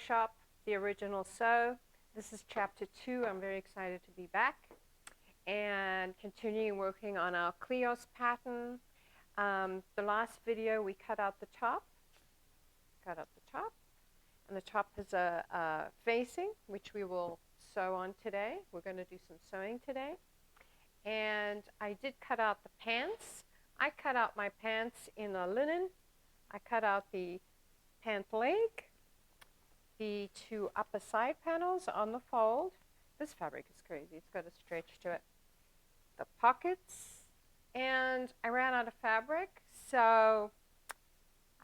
workshop, The Original Sew. This is chapter 2. I'm very excited to be back and continuing working on our Kleos pattern. The last video we cut out the top, and the top has a facing, which we will sew on today. We're going to do some sewing today. And I did cut out the pants. I cut out my pants in a linen. I cut out the pant leg, the two upper side panels on the fold. This fabric is crazy. It's got a stretch to it. The pockets. And I ran out of fabric, so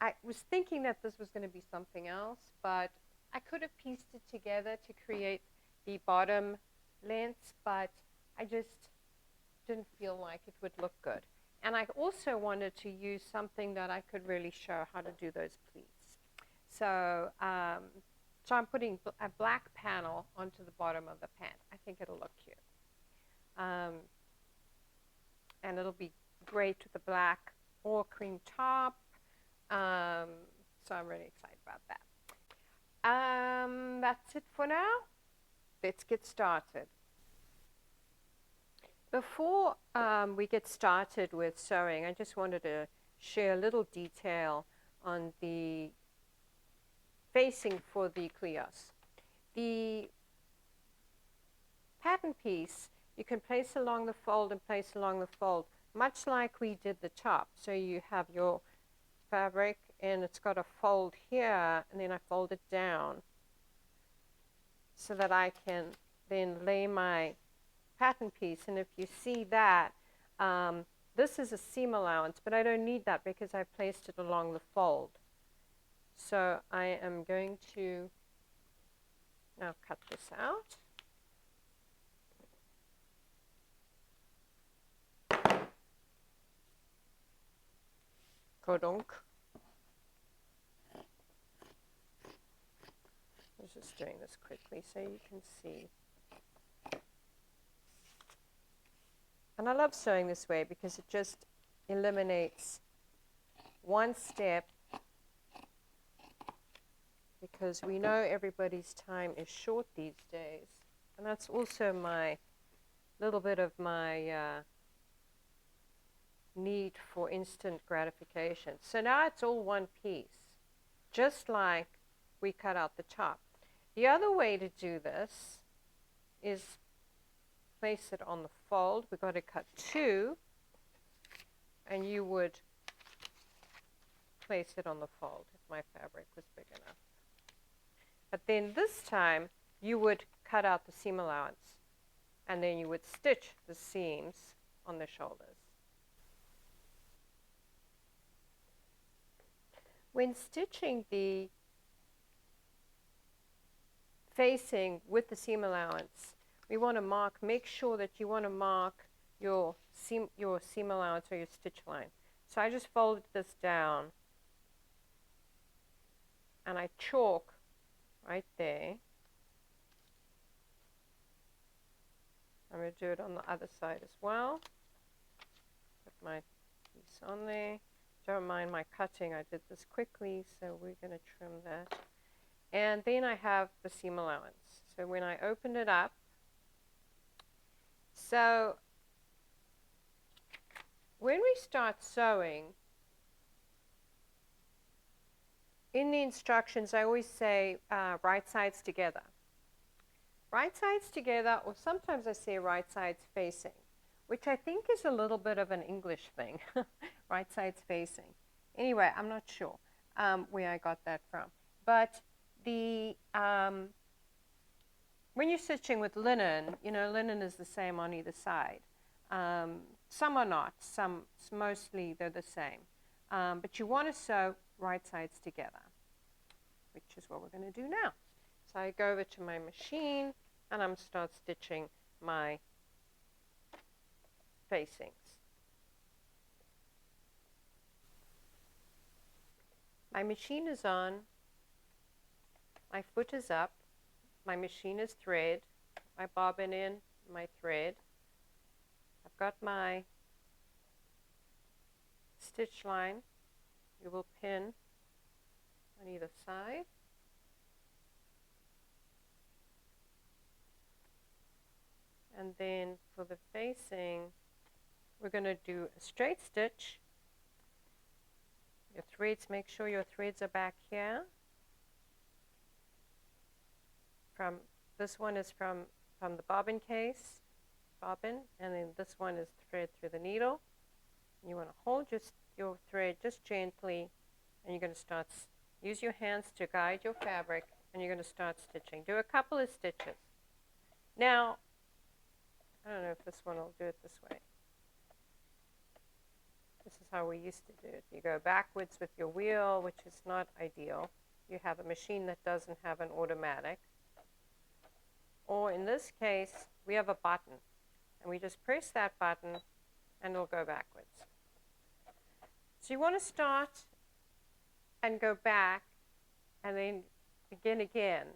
I was thinking that this was going to be something else, but I could have pieced it together to create the bottom lengths, but I just didn't feel like it would look good. And I also wanted to use something that I could really show how to do those pleats. So, so I'm putting a black panel onto the bottom of the pant. I think it'll look cute. And it'll be great with the black or cream top. So I'm really excited about that. That's it for now. Let's get started. Before we get started with sewing, I just wanted to share a little detail on the facing for the Kleos. The pattern piece you can place along the fold and place along the fold, much like we did the top. So you have your fabric and it's got a fold here, and then I fold it down so that I can then lay my pattern piece. And if you see that, this is a seam allowance, but I don't need that because I placed it along the fold. So I am going to now cut this out. Kodonk. I'm just doing this quickly so you can see. And I love sewing this way because it just eliminates one step, because we know everybody's time is short these days. And that's also my little bit of my need for instant gratification. So now it's all one piece, just like we cut out the top. The other way to do this is place it on the fold. We've got to cut two, and you would place it on the fold if my fabric was big enough. But then this time you would cut out the seam allowance, and then you would stitch the seams on the shoulders. When stitching the facing with the seam allowance, we want to mark, make sure that you want to mark your seam allowance or your stitch line. So I just folded this down and I chalk right there. I'm going to do it on the other side as well. Put my piece on there. Don't mind my cutting, I did this quickly, so we're going to trim that. And then I have the seam allowance. So when I open it up, so when we start sewing, in the instructions I always say right sides together. Right sides together, or sometimes I say right sides facing, which I think is a little bit of an English thing. Right sides facing. Anyway, I'm not sure where I got that from. But the when you're stitching with linen, you know, linen is the same on either side. Some are not. Some, mostly they're the same. But you want to sew right sides together, which is what we're going to do now. So I go over to my machine and I'm start stitching my facings. My machine is on, my foot is up, my machine is thread, my bobbin in, my thread. I've got my stitch line. You will pin on either side. And then for the facing, we're going to do a straight stitch. Your threads, make sure your threads are back here. This one is from the bobbin case, and then this one is thread through the needle. You want to hold your thread just gently, and you're going to start, use your hands to guide your fabric, and you're going to start stitching. Do a couple of stitches. Now, I don't know if this one will do it this way. This is how we used to do it. You go backwards with your wheel, which is not ideal. You have a machine that doesn't have an automatic. Or in this case, we have a button, and we just press that button, and it'll go backwards. So you want to start and go back, and then begin again.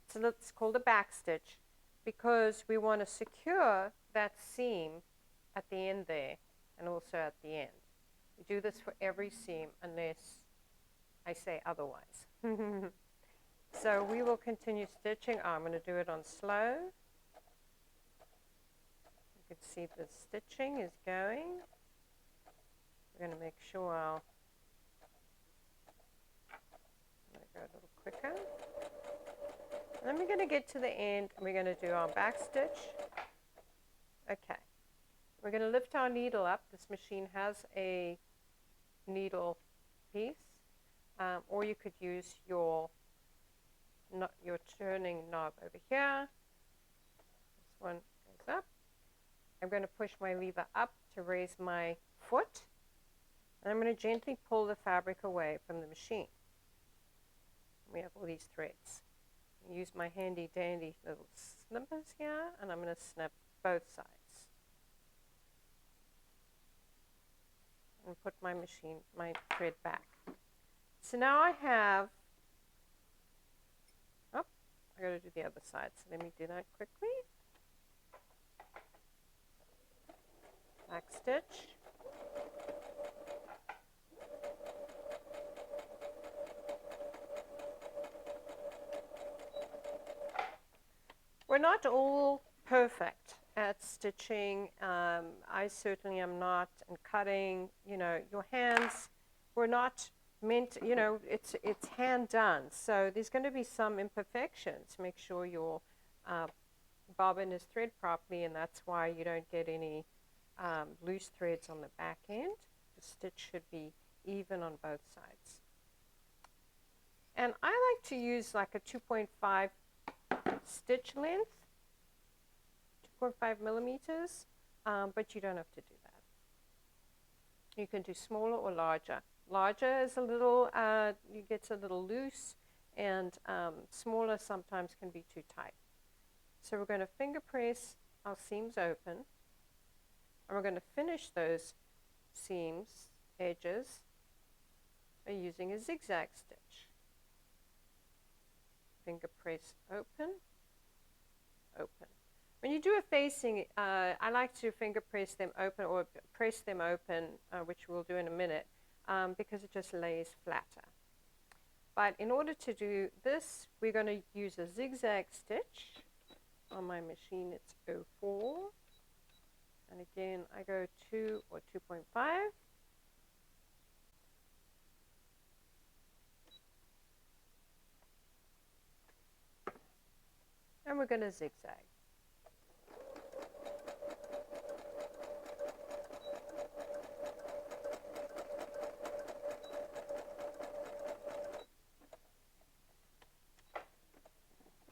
So it's called a back stitch, because we want to secure that seam at the end there, and also at the end. We do this for every seam unless I say otherwise. So we will continue stitching. I'm going to do it on slow. You can see the stitching is going. We're going to make sure I'm going to go a little quicker. And then we're going to get to the end, and we're going to do our back stitch. Okay. We're going to lift our needle up. This machine has a needle piece, or you could use your turning knob over here. This one goes up. I'm going to push my lever up to raise my foot, and I'm going to gently pull the fabric away from the machine. We have all these threads. I use my handy dandy little snippers here, and I'm going to snip both sides. And put my thread back. So now I have, I got to do the other side, so let me do that quickly. Back stitch. We're not all perfect at stitching. I certainly am not, and cutting, your hands, we're not meant, it's hand done. So there's going to be some imperfections. Make sure your bobbin is thread properly, and that's why you don't get any loose threads on the back end. The stitch should be even on both sides. And I like to use like a 2.5 stitch length, 2.5 millimeters, but you don't have to do that. You can do smaller or larger. Larger is a little, it gets a little loose, and smaller sometimes can be too tight. So we're going to finger press our seams open, and we're going to finish those seams, edges, by using a zigzag stitch. Finger press open, open. When you do a facing, I like to finger press them open, or press them open, which we'll do in a minute, because it just lays flatter. But in order to do this, we're going to use a zigzag stitch. On my machine, it's 04. And again, I go 2 or 2.5. And we're going to zigzag.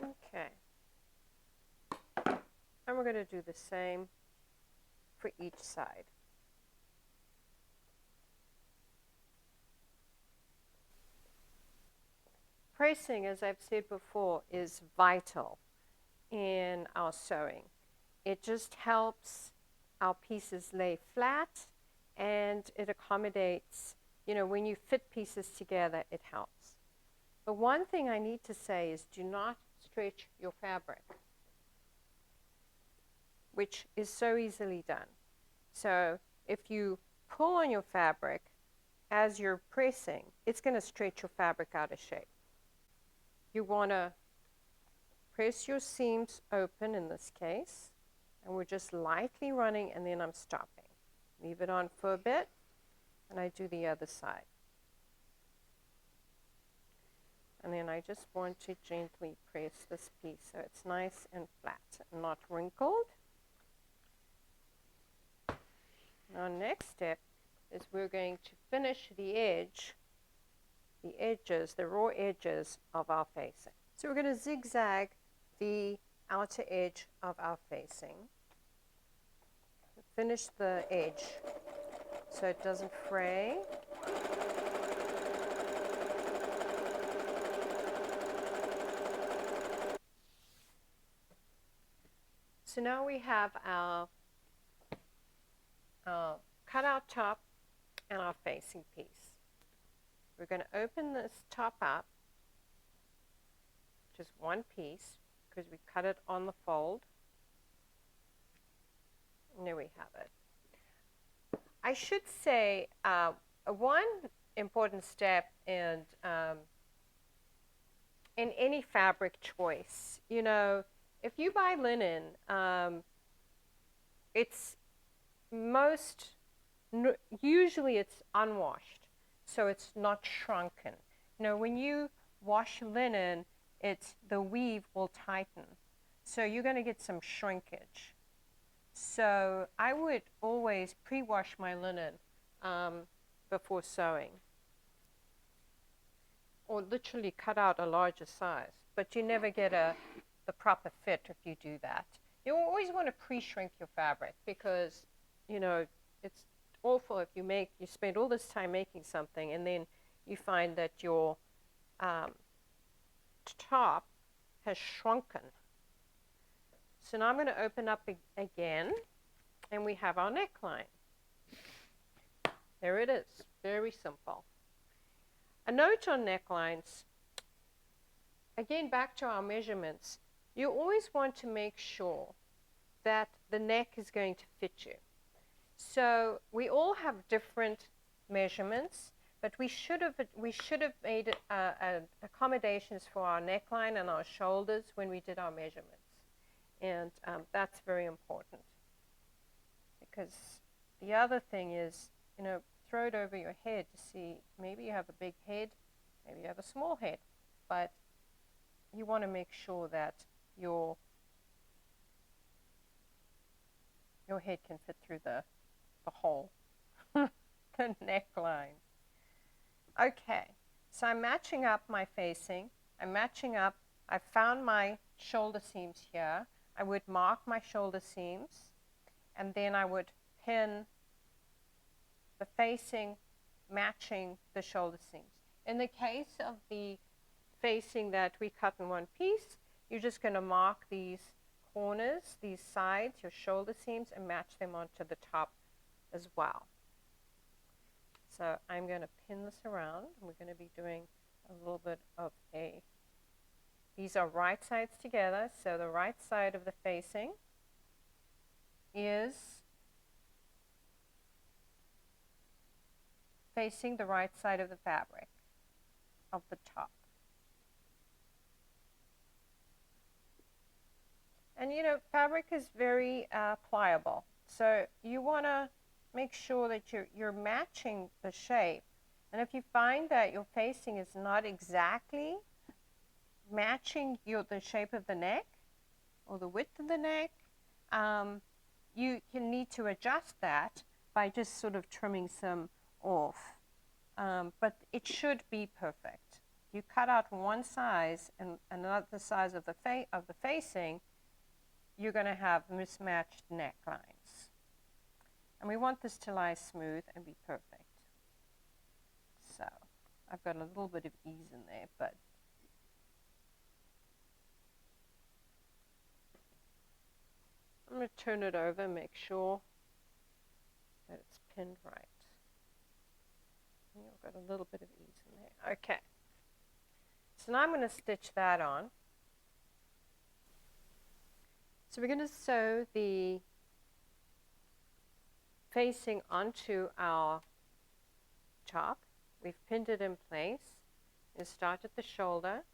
Okay. And we're going to do the same for each side. Pressing, as I've said before, is vital in our sewing. It just helps our pieces lay flat, and it accommodates, when you fit pieces together, it helps. But one thing I need to say is do not stretch your fabric, which is so easily done. So if you pull on your fabric as you're pressing, it's going to stretch your fabric out of shape. You want to press your seams open in this case, And we're just lightly running, and then I'm stopping. Leave it on for a bit, and I do the other side. And then I just want to gently press this piece so it's nice and flat and not wrinkled. Our next step is we're going to finish the edges, the raw edges of our facing. So we're going to zigzag the outer edge of our facing. Finish the edge so it doesn't fray. So now we have our cutout top and our facing piece. We're going to open this top up, just one piece, because we cut it on the fold. And there we have it. I should say one important step in any fabric choice, you know, if you buy linen, usually it's unwashed, so it's not shrunken. You know, when you wash linen, the weave will tighten, so you're going to get some shrinkage. So I would always pre-wash my linen before sewing, or literally cut out a larger size, but you never get the proper fit if you do that. You always want to pre-shrink your fabric, because, you know, it's awful if you spend all this time making something and then you find that your top has shrunken. So now I'm going to open up again, and we have our neckline. There it is, very simple. A note on necklines, again back to our measurements, you always want to make sure that the neck is going to fit you. So we all have different measurements, but we should have made accommodations for our neckline and our shoulders when we did our measurements. And that's very important, because the other thing is, you know, throw it over your head to see, maybe you have a big head, maybe you have a small head, but you want to make sure that your head can fit through the hole, the neckline. Okay, so I'm matching up my facing. I found my shoulder seams here. I would mark my shoulder seams, and then I would pin the facing matching the shoulder seams. In the case of the facing that we cut in one piece, you're just going to mark these corners, these sides, your shoulder seams, and match them onto the top as well. So I'm going to pin this around. We're going to be doing a little bit of these are right sides together, so the right side of the facing is facing the right side of the fabric of the top. And you know, fabric is very pliable, so you want to make sure that you're matching the shape. And if you find that your facing is not exactly matching the shape of the neck or the width of the neck, you can need to adjust that by just sort of trimming some off. But it should be perfect. You cut out one size and another size of the facing, you're going to have mismatched necklines. And we want this to lie smooth and be perfect. So I've got a little bit of ease in there, but I'm going to turn it over and make sure that it's pinned right. I've got a little bit of ease in there. Okay. So now I'm going to stitch that on. So we're going to sew the facing onto our top. We've pinned it in place. And start at the shoulder.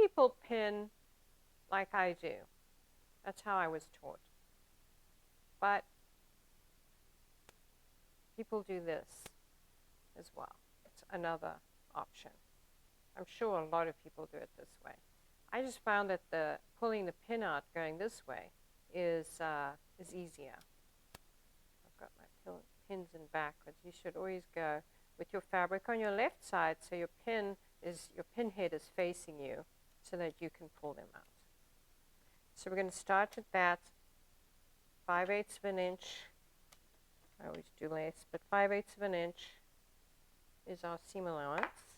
people pin like I do. That's how I was taught. But people do this as well. It's another option. I'm sure a lot of people do it this way. I just found that the pulling the pin out going this way is easier. I've got my pins in backwards. You should always go with your fabric on your left side so your pin head is facing you so that you can pull them out. So we're going to start with that 5/8 of an inch. I always do less, but 5/8 of an inch is our seam allowance.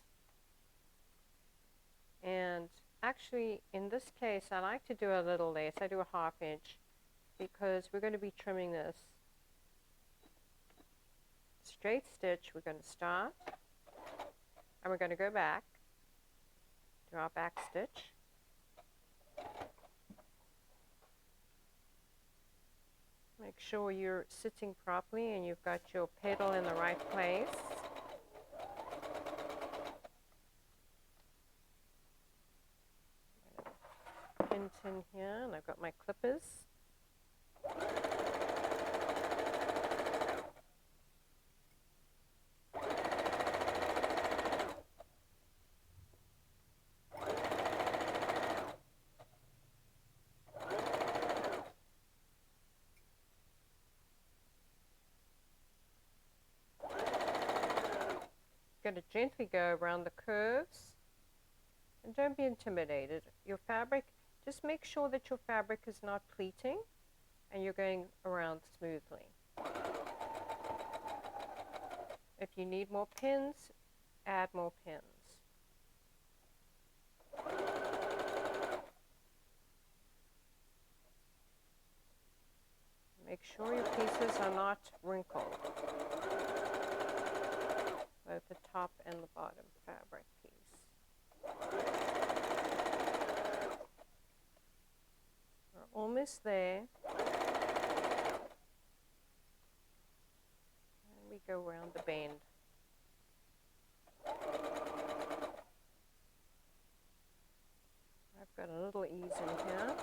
And actually, in this case, I like to do a little less. I do a 1/2 inch because we're going to be trimming this straight stitch. We're going to start, and we're going to go back to our back stitch. Make sure you're sitting properly and you've got your pedal in the right place. Pin here, and I've got my clippers. Going to gently go around the curves, and don't be intimidated. Your fabric, just make sure that your fabric is not pleating and you're going around smoothly. If you need more pins, add more pins. Make sure your pieces are not wrinkled, both the top and the bottom fabric piece. We're almost there. And we go around the bend. I've got a little ease in here,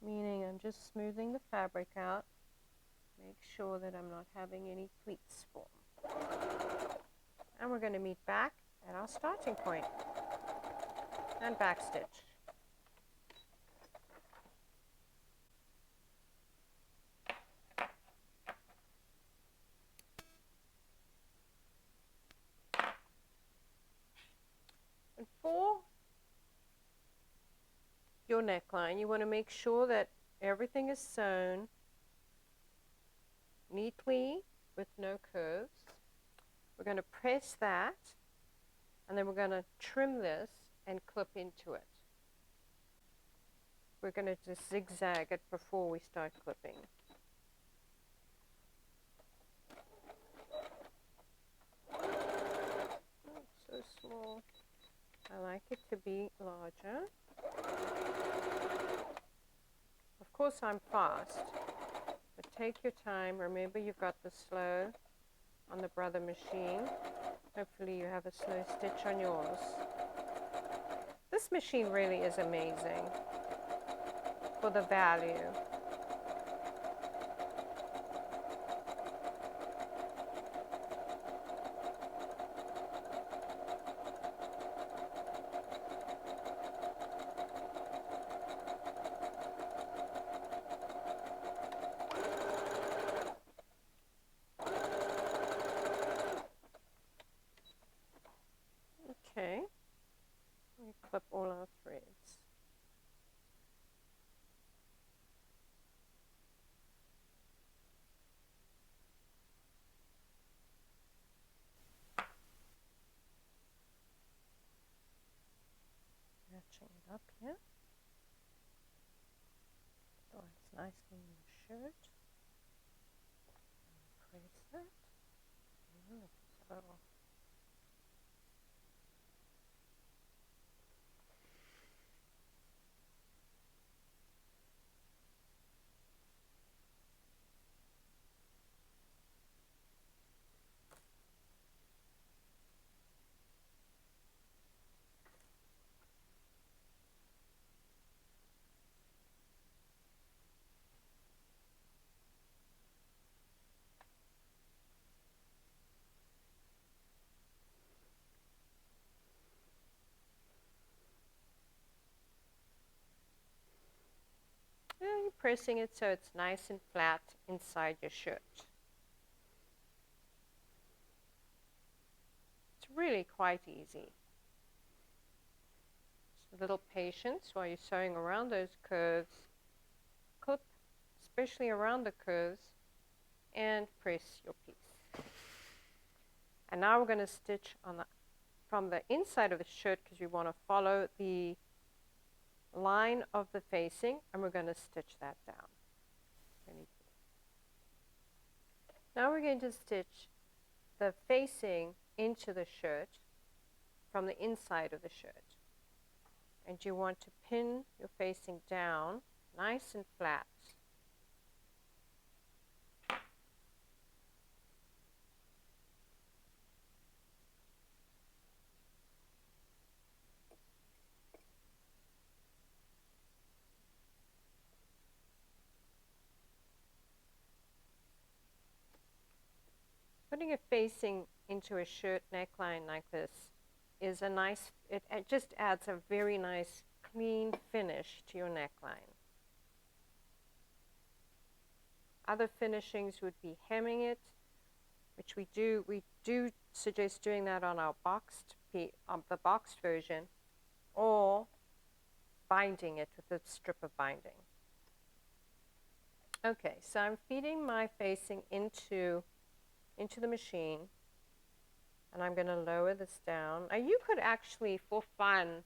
meaning I'm just smoothing the fabric out. Make sure that I'm not having any pleats form. And we're going to meet back at our starting point and back stitch. And for your neckline, you want to make sure that everything is sewn neatly with no curves. We're going to press that, and then we're going to trim this and clip into it. We're going to just zigzag it before we start clipping. Oh, so small. I like it to be larger. Of course, I'm fast, but take your time. Remember, you've got the slow on the Brother machine. Hopefully, you have a slow stitch on yours. This machine really is amazing for the value. Okay, we clip all our threads. Matching it up here. So it's nicely in the shirt. Press that. So pressing it so it's nice and flat inside your shirt. It's really quite easy. Just a little patience while you're sewing around those curves. Clip, especially around the curves, and press your piece. And now we're going to stitch on from the inside of the shirt, because we want to follow the line of the facing, and we're going to stitch that down. Now we're going to stitch the facing into the shirt from the inside of the shirt. And you want to pin your facing down nice and flat. Putting a facing into a shirt neckline like this is a nice, it just adds a very nice clean finish to your neckline. Other finishings would be hemming it, which we do suggest doing that on our the boxed version, or binding it with a strip of binding. Okay, so I'm feeding my facing into the machine, and I'm going to lower this down. Now you could actually, for fun,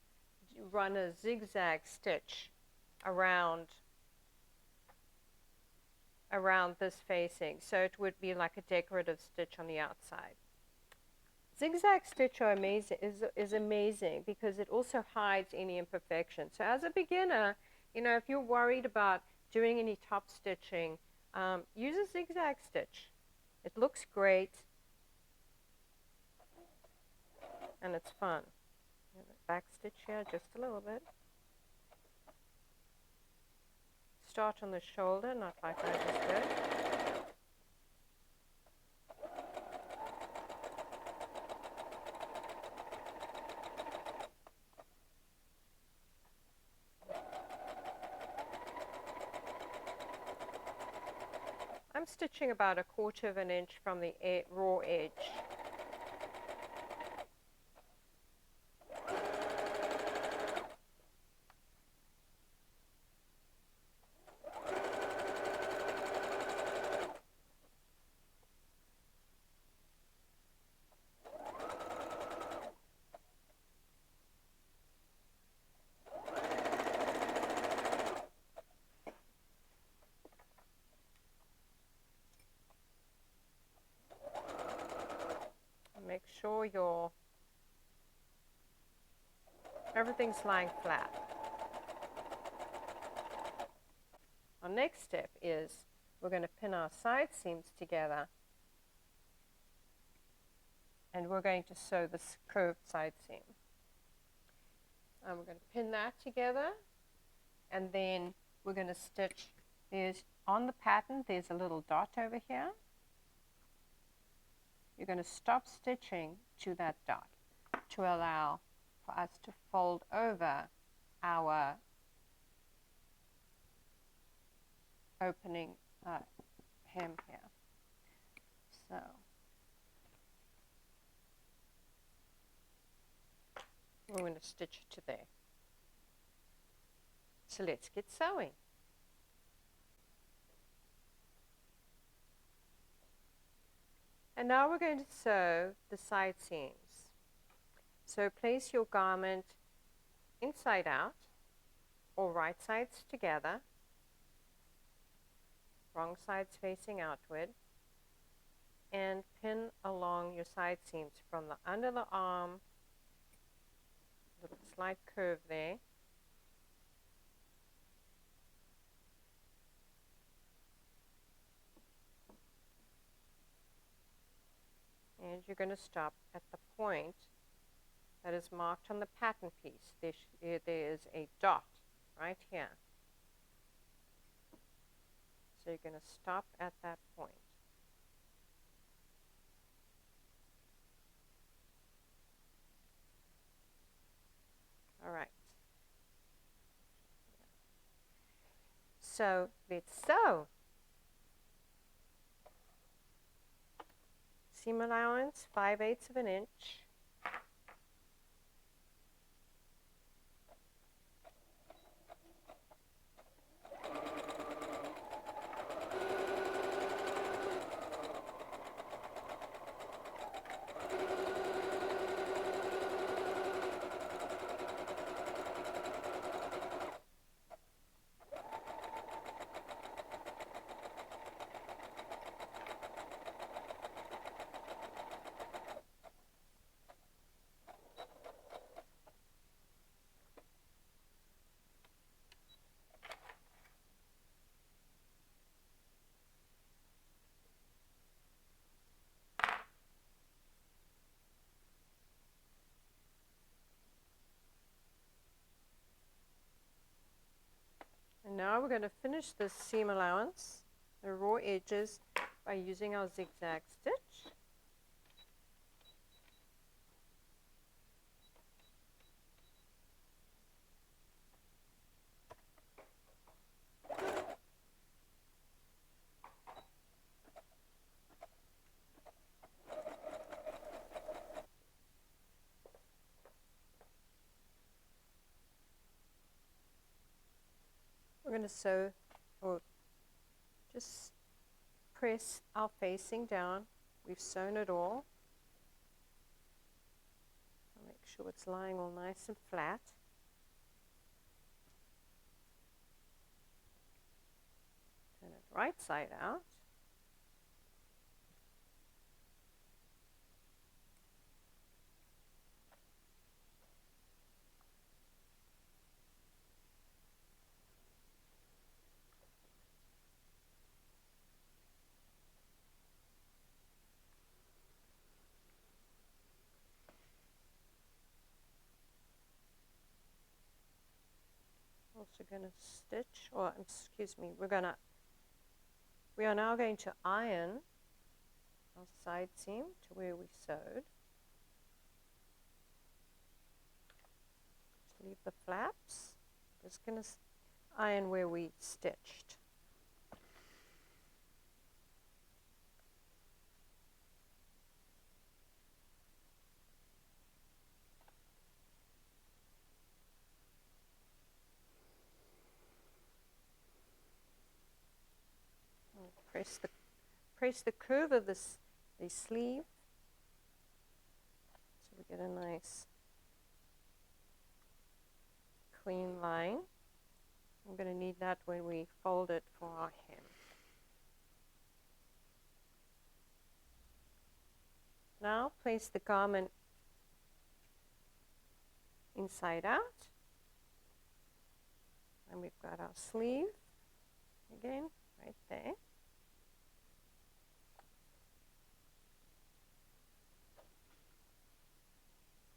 run a zigzag stitch around this facing, so it would be like a decorative stitch on the outside. Zigzag stitch are amazing, is amazing because it also hides any imperfections. So as a beginner, you know, if you're worried about doing any top stitching, use a zigzag stitch. It looks great, and it's fun. Back stitch here just a little bit. Start on the shoulder, not like I just did. I'm stitching about 1/4 of an inch from the raw edge. Make sure everything's lying flat. Our next step is we're going to pin our side seams together, and we're going to sew this curved side seam. And we're going to pin that together, and then we're going to stitch. On the pattern, there's a little dot over here. You're going to stop stitching to that dot to allow for us to fold over our opening hem here. So we're going to stitch it to there. So let's get sewing. And now we're going to sew the side seams. So place your garment inside out, or right sides together, wrong sides facing outward, and pin along your side seams from the under the arm, little slight curve there, and you're going to stop at the point that is marked on the pattern piece. There is a dot right here. So you're going to stop at that point. All right. So let's sew. Seam allowance, 5/8 of an inch. And now we're going to finish this seam allowance, the raw edges, by using our zigzag stitch. We're going to sew, or just press our facing down. We've sewn it all. I'll make sure it's lying all nice and flat. Turn it right side out. Also going to stitch, or excuse me, we are now going to iron our side seam to where we sewed. Just leave the flaps. Just going to iron where we stitched. Press the curve of the sleeve so we get a nice clean line. I'm going to need that when we fold it for our hem. Now place the garment inside out, and we've got our sleeve again right there.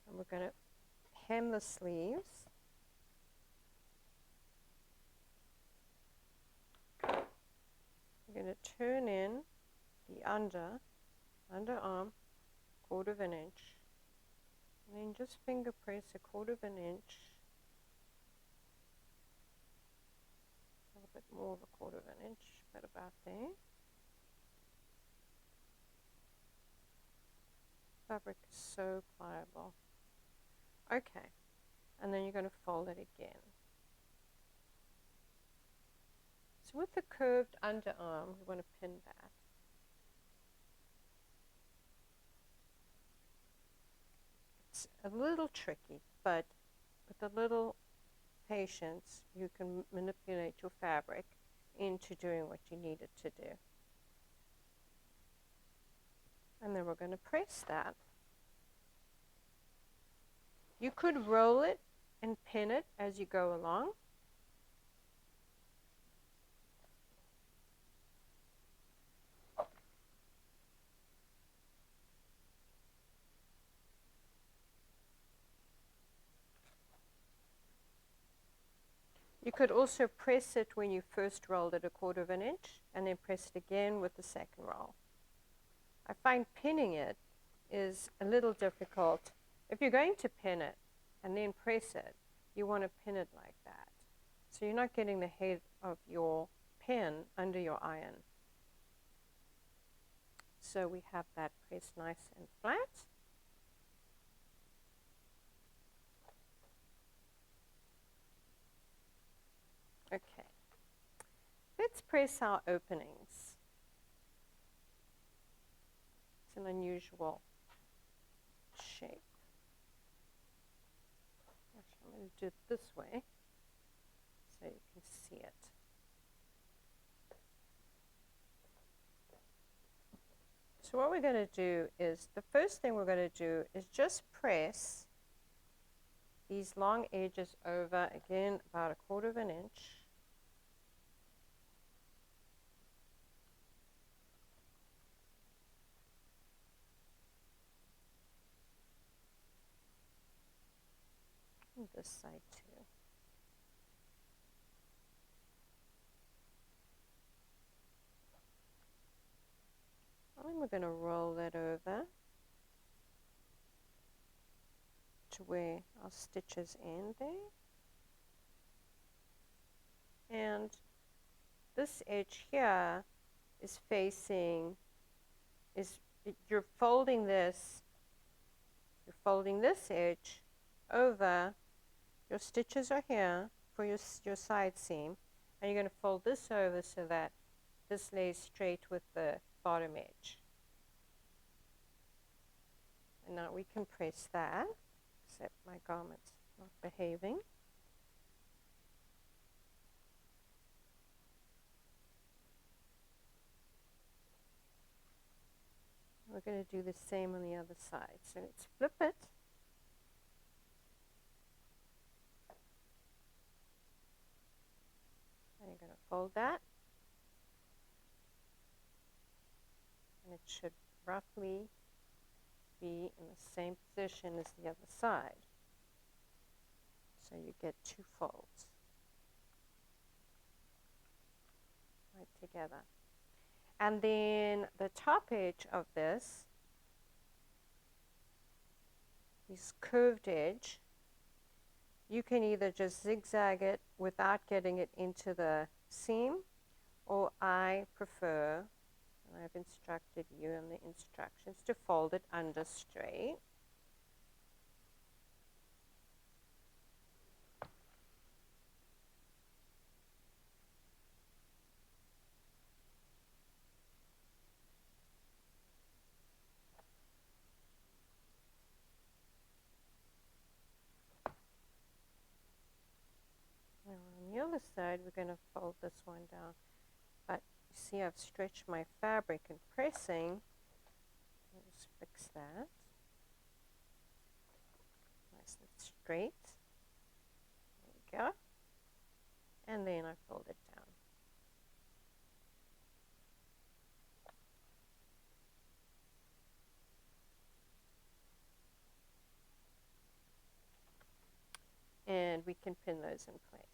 And we're going to hem the sleeves. We're going to turn in the underarm, 1/4 of an inch, and then just finger press 1/4 of an inch, a little bit more of 1/4 of an inch, but about there. Fabric is so pliable. Okay, and then you're going to fold it again. So with the curved underarm, we want to pin that. It's a little tricky, but with a little patience, you can manipulate your fabric into doing what you need it to do. And then we're going to press that. You could roll it and pin it as you go along. You could also press it when you first rolled it 1/4 of an inch, and then press it again with the second roll. I find pinning it is a little difficult. If you're going to pin it and then press it, you want to pin it like that. So you're not getting the head of your pen under your iron. So we have that pressed nice and flat. Okay, let's press our openings. It's an unusual shape. Actually, I'm going to do it this way so you can see it. So what we're going to do is, the first thing we're going to do is just press these long edges over, again, about 1/4 of an inch. And this side too. And we're going to roll that over to where our stitches end there. And this edge here is facing, you're folding this edge over, your stitches are here for your side seam, and you're going to fold this over so that this lays straight with the bottom edge. And now we can press that, except my garment's not behaving. We're going to do the same on the other side. So let's flip it. And you're going to fold that. And it should roughly be in the same position as the other side. So you get 2 folds right together. And then the top edge of this curved edge, you can either just zigzag it without getting it into the seam, or I prefer, and I've instructed you in the instructions, to fold it under straight. Now on the other side, we're going to fold this one down. But you see, I've stretched my fabric in pressing. Let's fix that. Nice and straight. There we go. And then I fold it down. And we can pin those in place.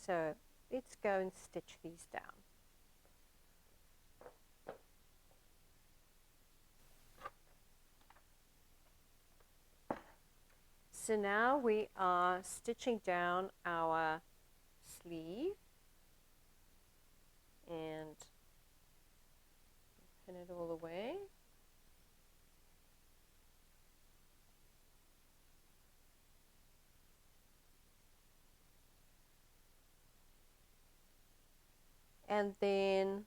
So let's go and stitch these down. So now we are stitching down our sleeve and pin it all the way. And then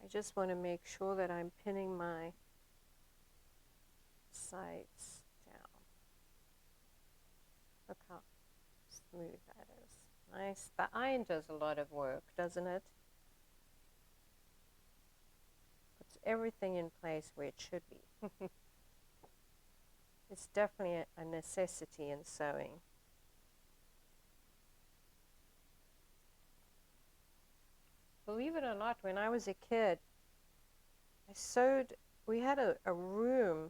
I just want to make sure that I'm pinning my sides down. Look how smooth that is. Nice. The iron does a lot of work, doesn't it? Puts everything in place where it should be. It's definitely a necessity in sewing. Believe it or not, when I was a kid, I sewed, we had a room,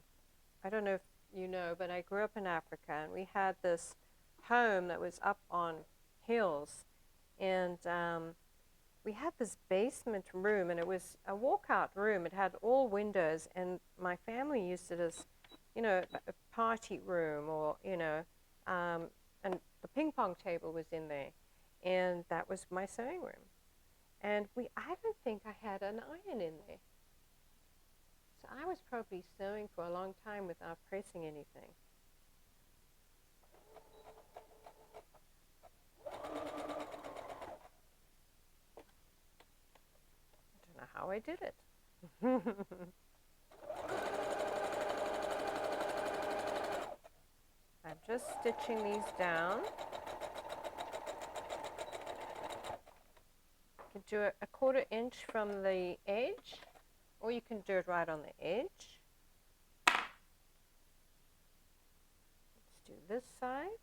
I don't know if you know, but I grew up in Africa, and we had this home that was up on hills, and we had this basement room, and it was a walkout room. It had all windows, and my family used it as, you know, a party room, or, you know, and the ping pong table was in there, and that was my sewing room. And I don't think I had an iron in there. So I was probably sewing for a long time without pressing anything. I don't know how I did it. I'm just stitching these down. You can do it a 1/4 inch from the edge, or you can do it right on the edge. Let's do this side.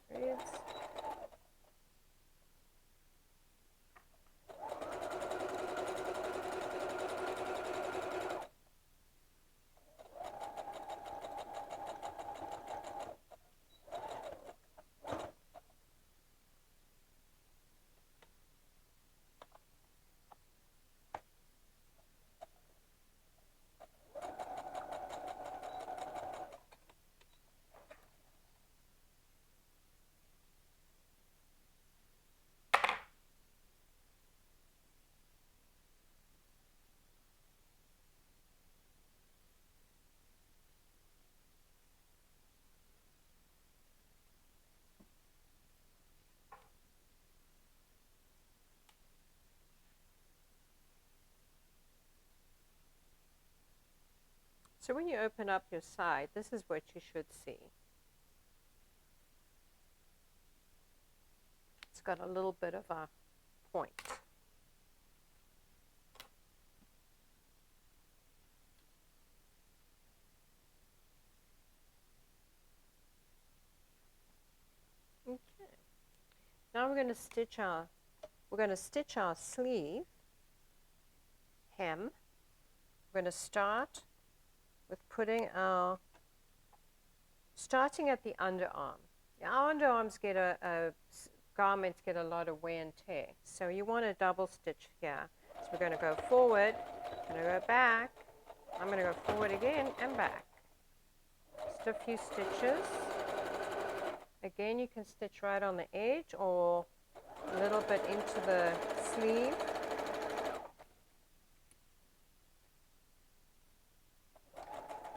Threads. So when you open up your side, this is what you should see. It's got a little bit of a point. Okay. Now we're going to stitch our sleeve hem. We're going to start with starting at the underarm. Our underarms garments get a lot of wear and tear. So you want a double stitch here. So we're going to go forward, I'm going to go back, I'm going to go forward again and back. Just a few stitches. Again, you can stitch right on the edge or a little bit into the sleeve.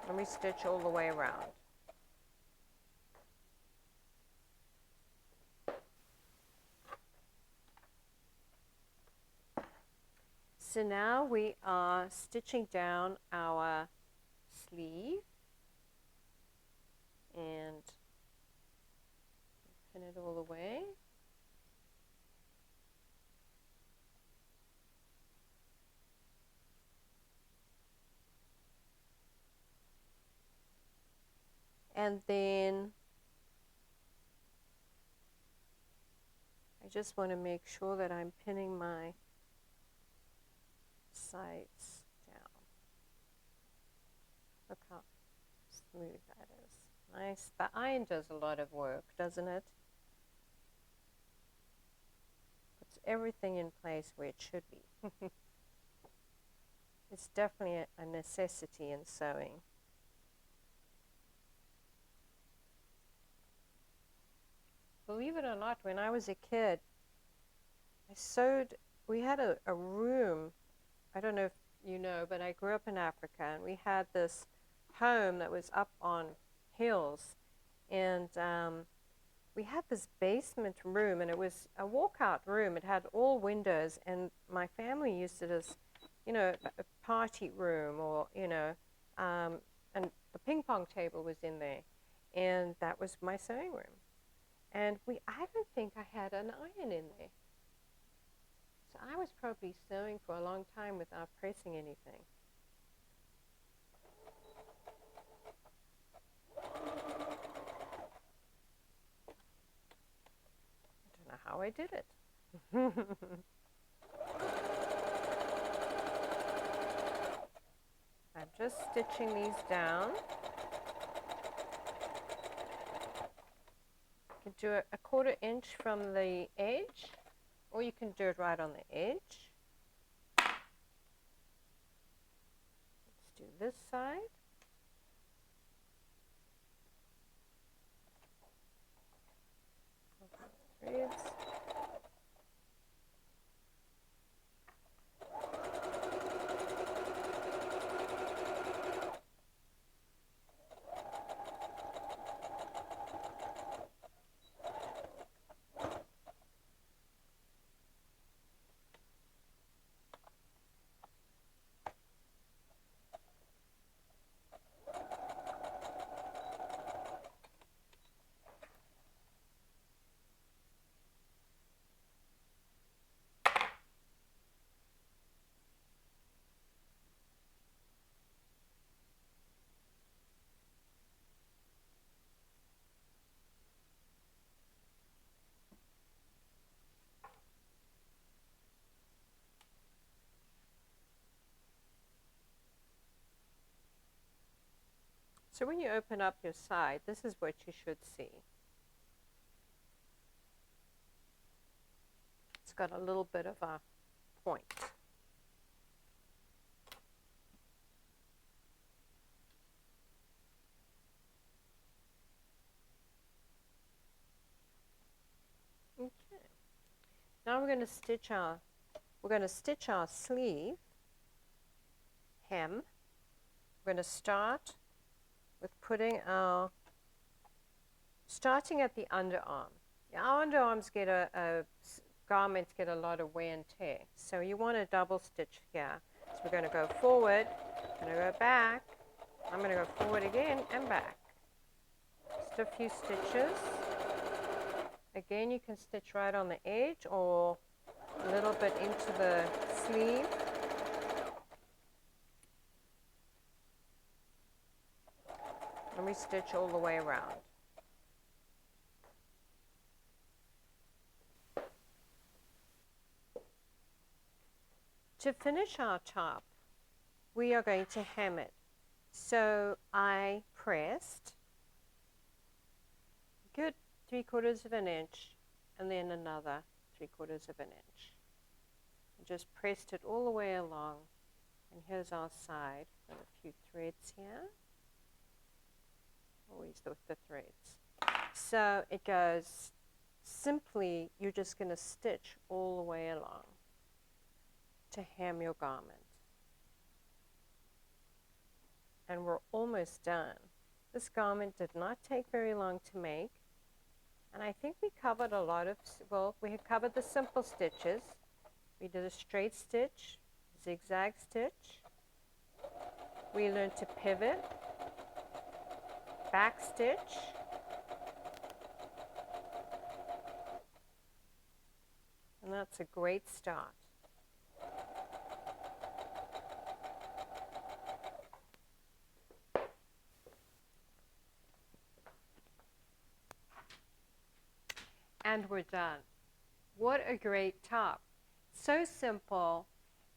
And we stitch all the way around. So now we are stitching down our sleeve and pin it all the way. And then I just want to make sure that I'm pinning my sides down. Look how smooth that is. Nice. The iron does a lot of work, doesn't it? Puts everything in place where it should be. It's definitely a necessity in sewing. Believe it or not, when I was a kid, I sewed, we had a room, I don't know if you know, but I grew up in Africa, and we had this home that was up on hills, and we had this basement room, and it was a walkout room. It had all windows, and my family used it as, you know, a party room, or, you know, and the ping pong table was in there, and that was my sewing room. And I don't think I had an iron in there. So I was probably sewing for a long time without pressing anything. I don't know how I did it. I'm just stitching these down. You can do it a 1/4 inch from the edge, or you can do it right on the edge. Let's this side. Threads. So when you open up your side, this is what you should see. It's got a little bit of a point. Okay. Now we're going to stitch our sleeve hem. We're going to start with starting at the underarm. Our underarms garments get a lot of wear and tear. So you want to double stitch here. So we're going to go forward, I'm going to go back, I'm going to go forward again and back. Just a few stitches. Again, you can stitch right on the edge or a little bit into the sleeve. And we stitch all the way around. To finish our top, we are going to hem it. So I pressed good 3/4 of an inch and then another 3/4 of an inch. And just pressed it all the way along. And here's our side. Got a few threads here. Always with the threads. So it goes simply, you're just going to stitch all the way along to hem your garment. And we're almost done. This garment did not take very long to make. And I think we covered a lot of, well, we had covered the simple stitches. We did a straight stitch, zigzag stitch. We learned to pivot, back stitch, and that's a great start. And we're done. What a great top. So simple.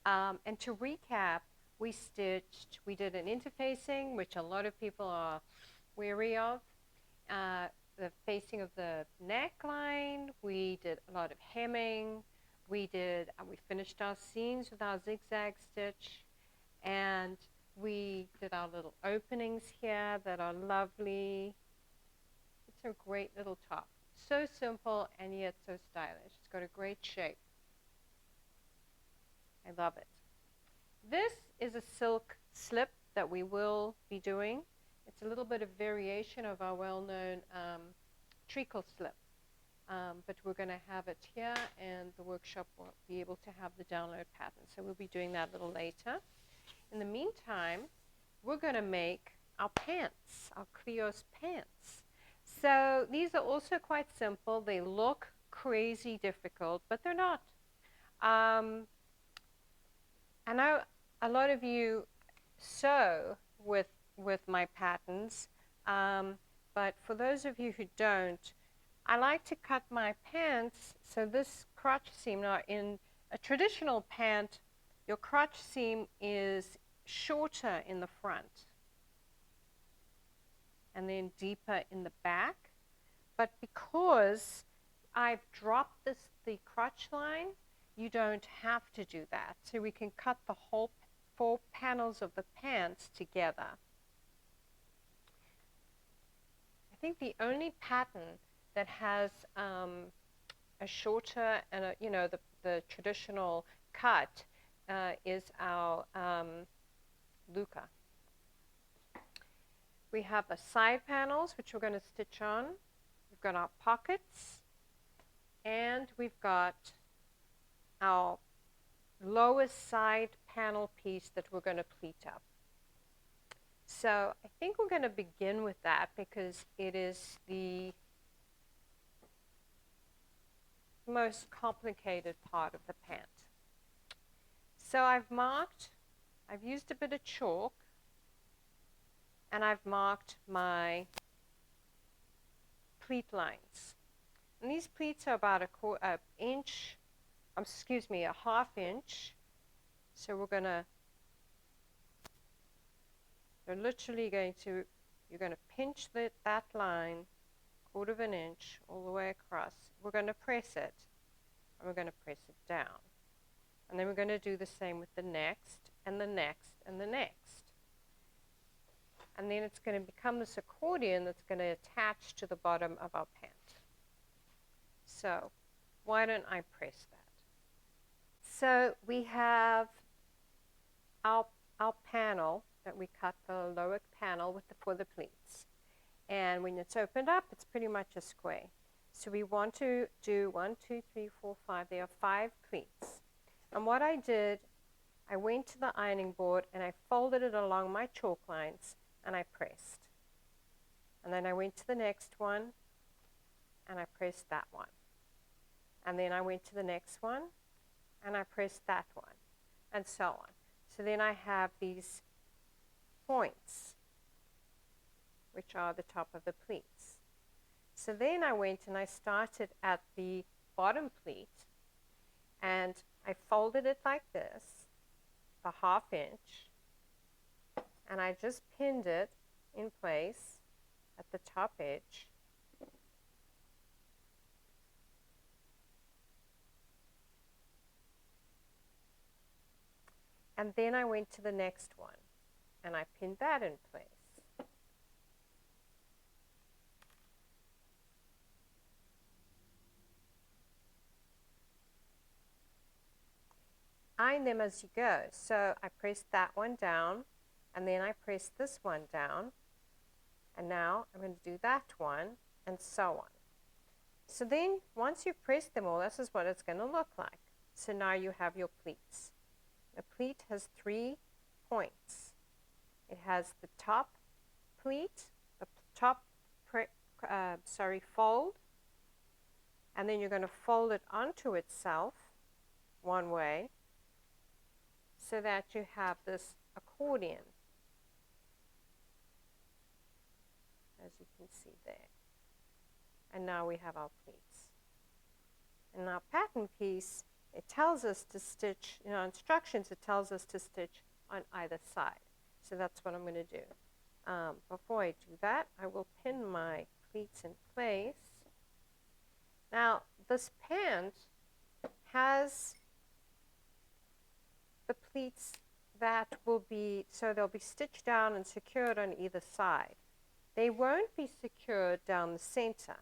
And to recap, we did an interfacing, which a lot of people are wary of. The facing of the neckline, we did a lot of hemming. We finished our seams with our zigzag stitch. And we did our little openings here that are lovely. It's a great little top. So simple and yet so stylish. It's got a great shape. I love it. This is a silk slip that we will be doing. It's a little bit of variation of our well-known treacle slip. But we're going to have it here, and the workshop will be able to have the download pattern. So we'll be doing that a little later. In the meantime, we're going to make our pants, our Cleo's pants. So these are also quite simple. They look crazy difficult, but they're not. I know a lot of you sew with my patterns, but for those of you who don't, I like to cut my pants. So this crotch seam, now in a traditional pant, your crotch seam is shorter in the front and then deeper in the back. But because I've dropped the crotch line, you don't have to do that. So we can cut the whole 4 panels of the pants together. I think the only pattern that has a shorter and the traditional cut is our Luca. We have the side panels, which we're going to stitch on. We've got our pockets, and we've got our lowest side panel piece that we're going to pleat up. So I think we're going to begin with that because it is the most complicated part of the pant. So I've used a bit of chalk, and I've marked my pleat lines. And these pleats are about a half inch. So you're going to pinch that line, 1/4 inch all the way across. We're going to press it, and we're going to press it down. And then we're going to do the same with the next, and the next, and the next. And then it's going to become this accordion that's going to attach to the bottom of our pant. So why don't I press that? So we have our panel that we cut, the lower panel for the pleats. And when it's opened up, it's pretty much a square. So we want to do 1, 2, 3, 4, 5. There are 5 pleats. And what I did, I went to the ironing board and I folded it along my chalk lines and I pressed. And then I went to the next one and I pressed that one. And then I went to the next one and I pressed that one, and so on. So then I have these points, which are the top of the pleats. So then I went and I started at the bottom pleat, and I folded it like this, the 1/2 inch, and I just pinned it in place at the top edge. And then I went to the next one, and I pinned that in place. Iron them as you go. So I pressed that one down, and then I pressed this one down, and now I'm going to do that one, and so on. So then once you've pressed them all, this is what it's going to look like. So now you have your pleats. A pleat has 3 points. It has the top pleat, the top fold, and then you're going to fold it onto itself one way so that you have this accordion, as you can see there. And now we have our pleats. And our pattern piece, it tells us to stitch, in our instructions, it tells us to stitch on either side. So that's what I'm going to do. Before I do that, I will pin my pleats in place. Now, this pant has the pleats that will be, so they'll be stitched down and secured on either side. They won't be secured down the center.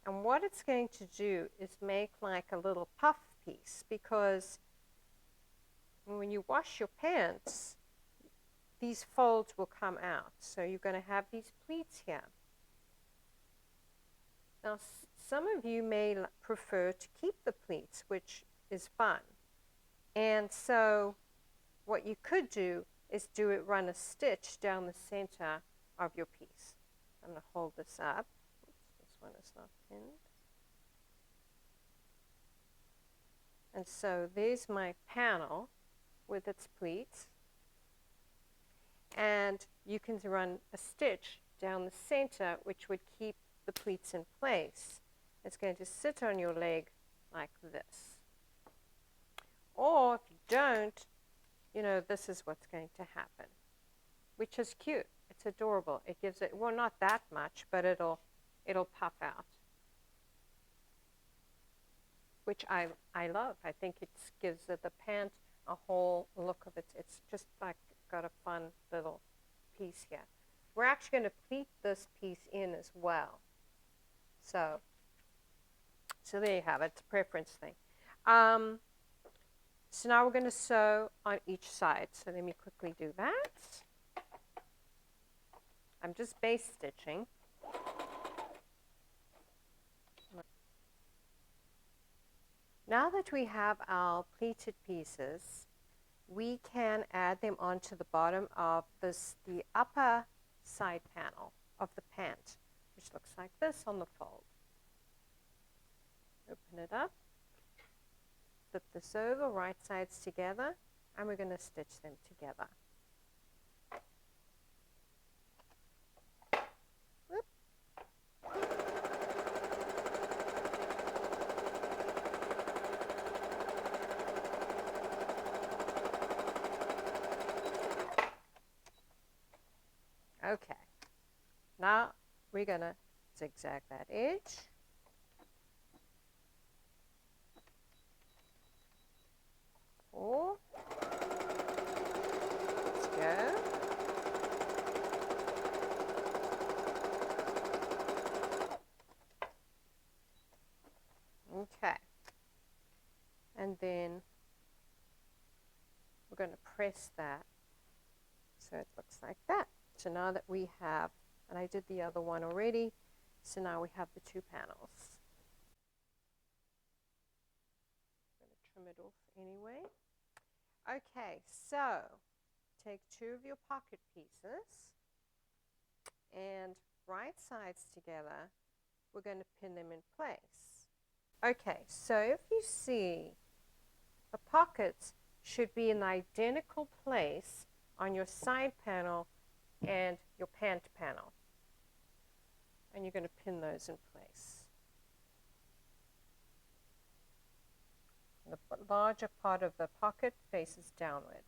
And what it's going to do is make like a little puff piece, because when you wash your pants, these folds will come out. So you're going to have these pleats here. Now, some of you may prefer to keep the pleats, which is fun. And so what you could do is run a stitch down the center of your piece. I'm going to hold this up. Oops, this one is not pinned. And so there's my panel with its pleats. And you can run a stitch down the center, which would keep the pleats in place. It's going to sit on your leg like this. Or if you don't, this is what's going to happen, which is cute. It's adorable. It gives it, well, not that much, but it'll pop out, which I love. I think it gives the pant a whole look of it. It's just like got a fun little piece here. We're actually going to pleat this piece in as well. So there you have it. It's a preference thing. So now we're going to sew on each side. So let me quickly do that. I'm just base stitching. Now that we have our pleated pieces, we can add them onto the bottom of the upper side panel of the pant, which looks like this on the fold. Open it up, flip this over, right sides together, and we're going to stitch them together. Okay, now we're going to zigzag that edge. Four. Let's go. Okay, and then we're going to press that so it looks like that. So now that we have, and I did the other one already, so now we have the two panels. I'm going to trim it off anyway. Okay, so take two of your pocket pieces and right sides together. We're going to pin them in place. Okay, so if you see, the pockets should be in the identical place on your side panel and your pant panel. And you're going to pin those in place. The larger part of the pocket faces downward.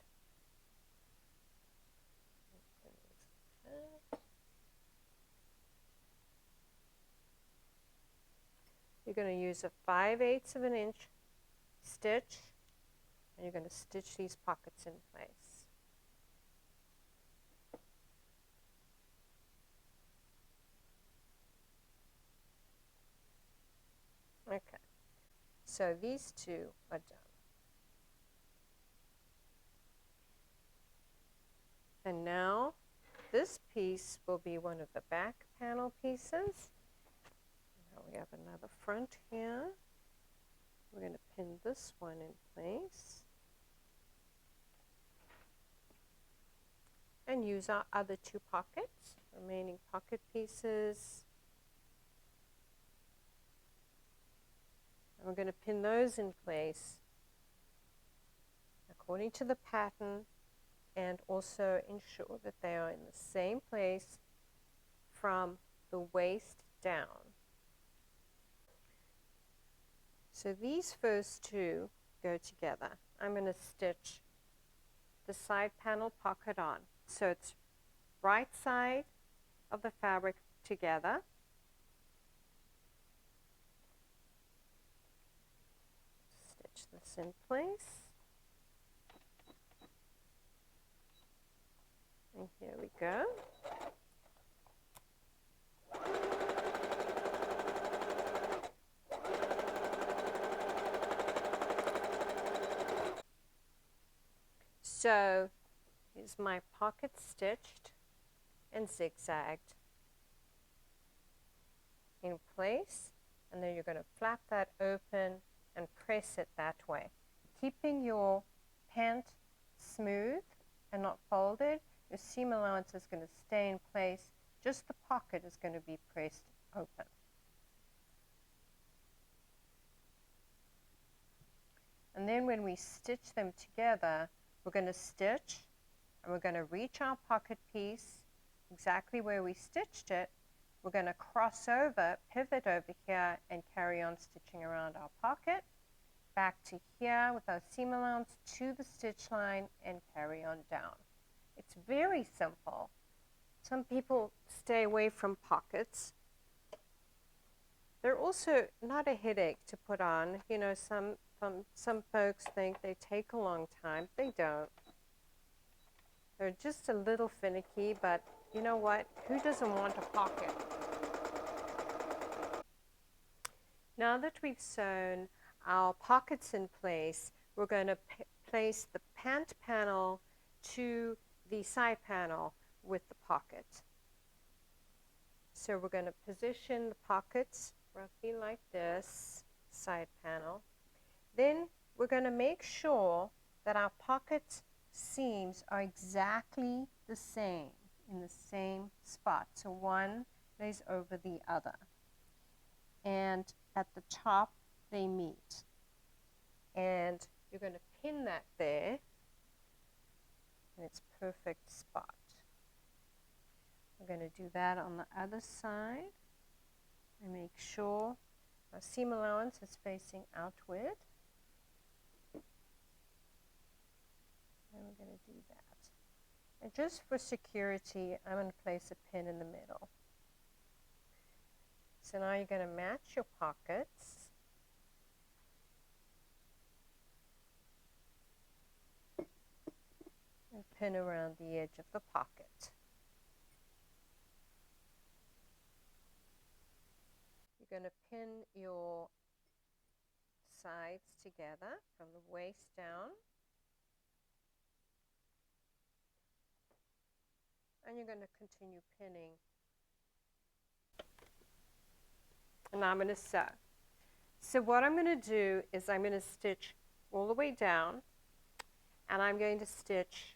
You're going to use a 5/8 of an inch stitch, and you're going to stitch these pockets in place. Okay, so these two are done. And now this piece will be one of the back panel pieces. Now we have another front here. We're going to pin this one in place and use our other two pockets, remaining pocket pieces. And we're going to pin those in place according to the pattern and also ensure that they are in the same place from the waist down. So these first two go together. I'm going to stitch the side panel pocket on. So it's right side of the fabric together. Stitch this in place. And here we go. So here's my pocket stitched and zigzagged in place, and then you're going to flap that open and press it that way, keeping your pant smooth and not folded. Your seam allowance is going to stay in place, just the pocket is going to be pressed open. And then when we stitch them together, we're going to stitch and we're going to reach our pocket piece exactly where we stitched it. We're going to cross over, pivot over here, and carry on stitching around our pocket. Back to here with our seam allowance to the stitch line and carry on down. It's very simple. Some people stay away from pockets. They're also not a headache to put on. You know, some Some folks think they take a long time. They don't. They're just a little finicky, but you know what? Who doesn't want a pocket? Now that we've sewn our pockets in place, we're going to place the pant panel to the side panel with the pocket. So we're going to position the pockets roughly like this, side panel. Then we're going to make sure that our pocket seams are exactly the same, in the same spot. So one lays over the other. And at the top, they meet. And you're going to pin that there in its perfect spot. We're going to do that on the other side and make sure our seam allowance is facing outward. And we're going to do that. And just for security, I'm going to place a pin in the middle. So now you're going to match your pockets. And pin around the edge of the pocket. You're going to pin your sides together from the waist down. And you're going to continue pinning. And now I'm going to sew. So what I'm going to do is I'm going to stitch all the way down, and I'm going to stitch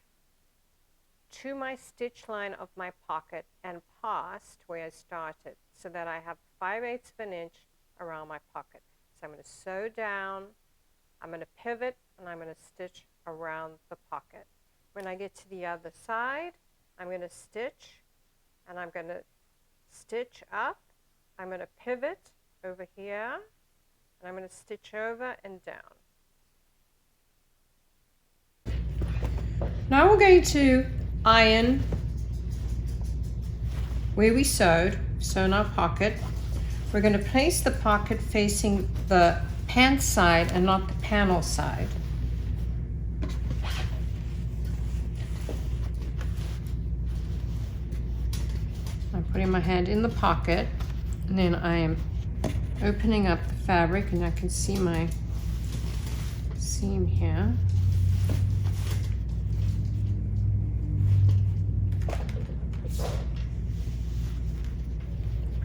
to my stitch line of my pocket and past where I started, so that I have 5/8 of an inch around my pocket. So I'm going to sew down, I'm going to pivot, and I'm going to stitch around the pocket. When I get to the other side, I'm going to stitch, and I'm going to stitch up. I'm going to pivot over here, and I'm going to stitch over and down. Now we're going to iron where we sewed, sewn our pocket. We're going to place the pocket facing the pant side and not the panel side. I'm putting my hand in the pocket, and then I am opening up the fabric, and I can see my seam here.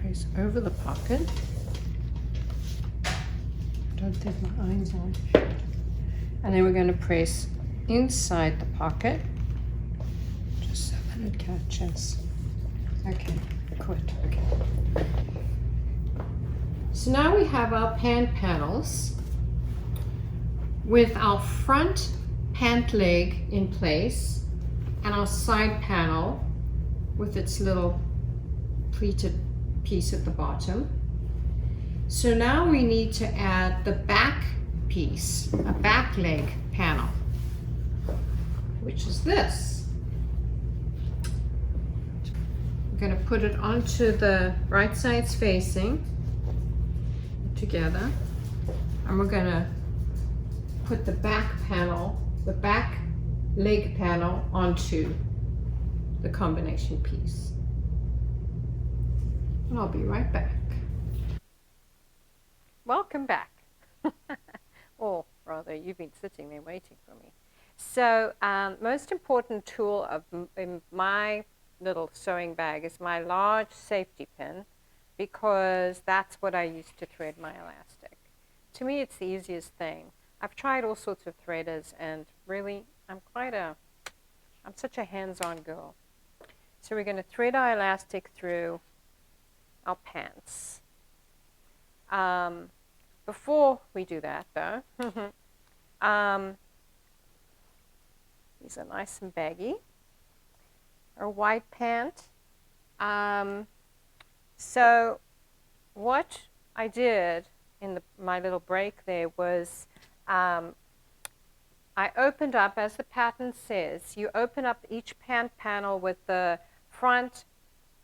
Place over the pocket. Don't take my eyes on. And then we're going to press inside the pocket, just so that it catches. Okay, quit. Okay. So now we have our pant panels with our front pant leg in place and our side panel with its little pleated piece at the bottom. So now we need to add the back piece, a back leg panel, which is this. We're going to put it onto the right sides facing together, and we're going to put the back panel, the back leg panel, onto the combination piece. And I'll be right back. Welcome back. Or rather, you've been sitting there waiting for me. So most important tool in my little sewing bag is my large safety pin, because that's what I use to thread my elastic. To me, it's the easiest thing. I've tried all sorts of threaders, and really, I'm such a hands-on girl. So we're going to thread our elastic through our pants. Before we do that, though, these are nice and baggy. Our white pant. So what I did in my little break there was I opened up, as the pattern says, you open up each pant panel with the front,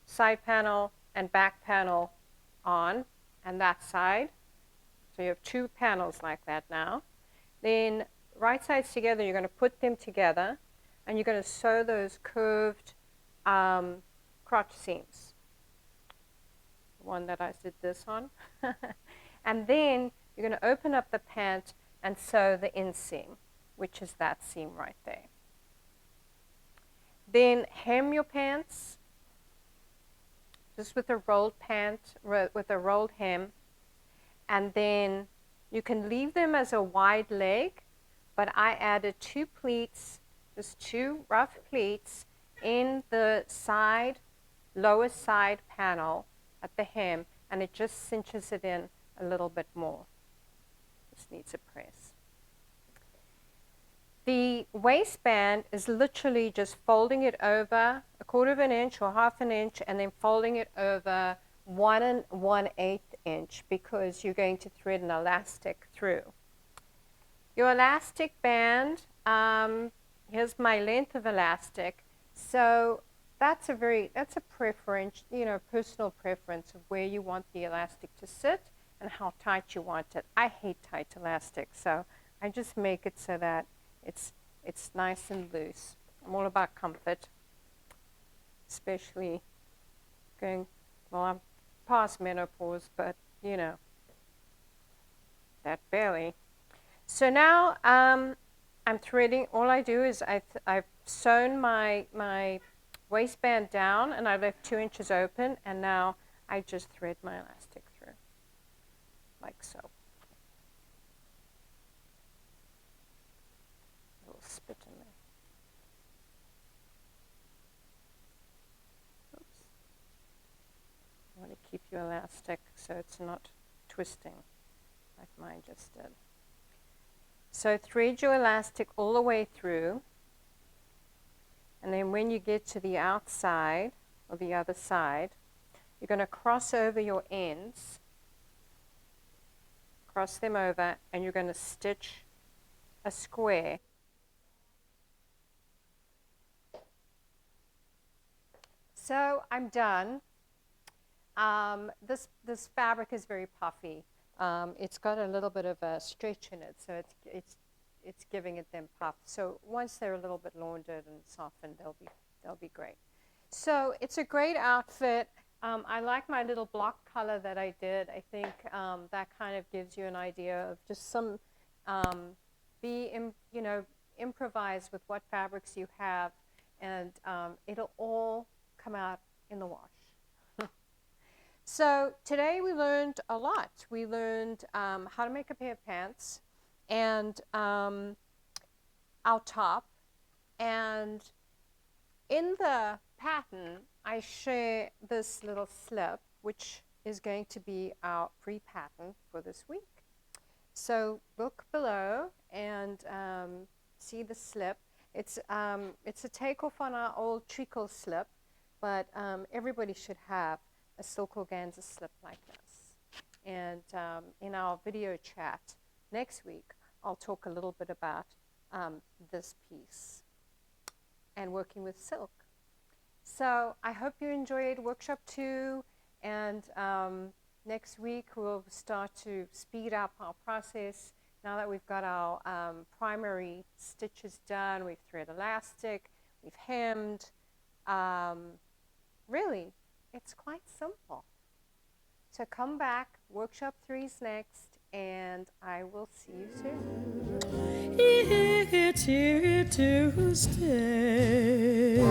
side panel, and back panel on, and that side. So you have two panels like that now. Then right sides together, you're going to put them together, and you're going to sew those curved crotch seams. The one that I did this on. And then you're going to open up the pant and sew the inseam, which is that seam right there. Then hem your pants just with a rolled pant, with a rolled hem, and then you can leave them as a wide leg, but I added 2 pleats, just 2 rough pleats in the side, lower side panel at the hem, and it just cinches it in a little bit more. Just needs a press. The waistband is literally just folding it over 1/4 of an inch or 1/2 an inch, and then folding it over 1 1/8 inch, because you're going to thread an elastic through. Your elastic band, here's my length of elastic. So that's a preference, personal preference of where you want the elastic to sit and how tight you want it. I hate tight elastic, so I just make it so that it's nice and loose. I'm all about comfort, especially I'm past menopause, but that belly. So now I'm threading. All I do is I've sewn my waistband down, and I left 2 inches open, and now I just thread my elastic through, like so. A little spit in there. Oops. You want to keep your elastic so it's not twisting like mine just did. So thread your elastic all the way through, and then when you get to the outside or the other side, you're going to cross over your ends, cross them over, and you're going to stitch a square. So I'm done. This fabric is very puffy. It's got a little bit of a stretch in it, so it's giving it them puff. So once they're a little bit laundered and softened, they'll be great. So it's a great outfit. I like my little block color that I did. I think that kind of gives you an idea of just some improvise with what fabrics you have, and it'll all come out in the wash. So today we learned a lot. We learned how to make a pair of pants, and our top. And in the pattern, I share this little slip, which is going to be our free pattern for this week. So look below and see the slip. It's a takeoff on our old treacle slip, but everybody should have a silk organza slip like this. And in our video chat next week, I'll talk a little bit about this piece and working with silk. So I hope you enjoyed workshop 2, and next week we'll start to speed up our process. Now that we've got our primary stitches done, we've thread elastic, we've hemmed. Really, it's quite simple. So come back, workshop 3's next, and I will see you soon. It's here to stay.